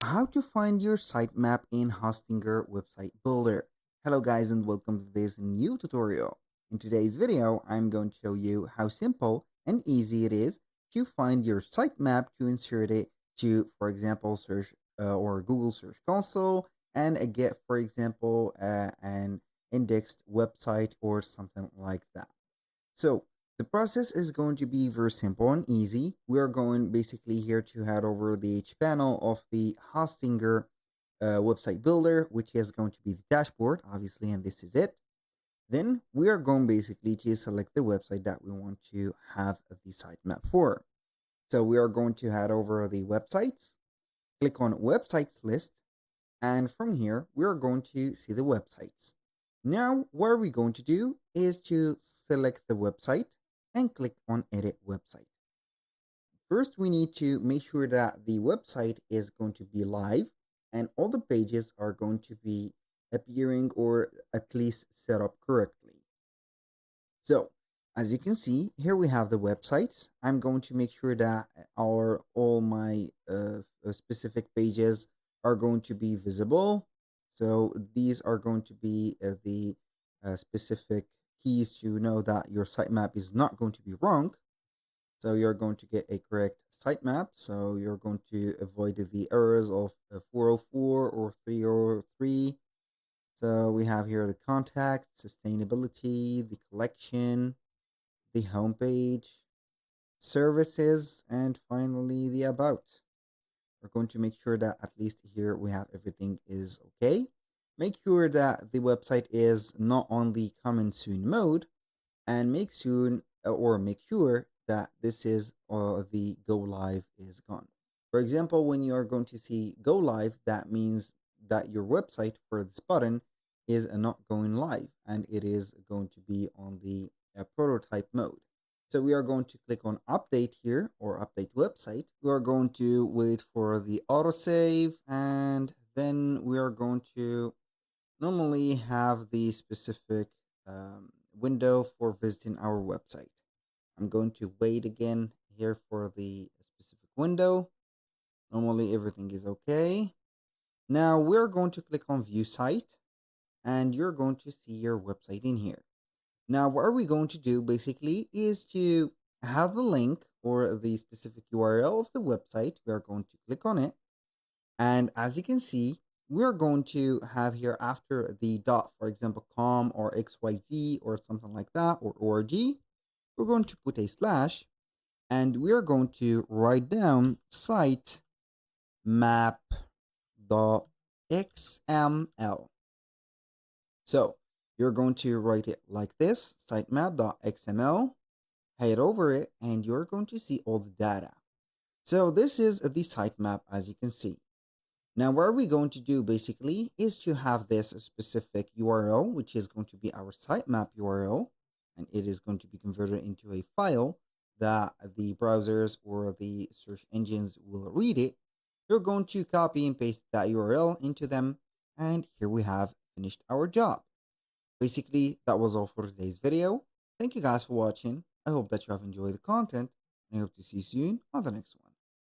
How to find your sitemap in Hostinger website builder. Hello guys and welcome to this new tutorial. In today's video, I'm going to show you how simple and easy it is to find your sitemap to insert it to, for example, search or Google Search Console and get, for example, an indexed website or something like that. So the process is going to be very simple and easy. We are going basically here to head over the H panel of the Hostinger website builder, which is going to be the dashboard, obviously, and this is it. Then we are going basically to select the website that we want to have the sitemap for. So we are going to head over the websites, click on websites list, and from here, we are going to see the websites. Now, what we're going to do is to select the website and click on edit website. First, we need to make sure that the website is going to be live and all the pages are going to be appearing or at least set up correctly. So, as you can see, here we have the websites. I'm going to make sure that all my specific pages are going to be visible. So these are going to be the specific keys to know that your sitemap is not going to be wrong. So you're going to get a correct sitemap. So you're going to avoid the errors of 404 or 303. So we have here the contact, sustainability, the collection, the homepage, services, and finally the about. We're going to make sure that at least here we have everything is okay. Make sure that the website is not on the coming soon mode, and make sure that this is the go live is gone. For example, when you are going to see go live, that means that your website for this button is not going live and it is going to be on the prototype mode. So we are going to click on update here or update website. We are going to wait for the autosave and then we are going to normally have the specific window for visiting our website. I'm going to wait again here for the specific window. Normally everything is okay. Now we're going to click on view site and you're going to see your website in here. Now what are we going to do basically is to have the link or the specific URL of the website. We are going to click on it. And as you can see, we're going to have here after the dot, for example, com or XYZ or something like that, or org, we're going to put a slash and we're going to write down site map.xml. So you're going to write it like this, sitemap.xml, head over it, and you're going to see all the data. So this is the sitemap, as you can see. Now, what we're going to do basically is to have this specific URL, which is going to be our sitemap URL, and it is going to be converted into a file that the browsers or the search engines will read it. You're going to copy and paste that URL into them, and here we have finished our job. Basically, that was all for today's video. Thank you guys for watching. I hope that you have enjoyed the content, and I hope to see you soon on the next one.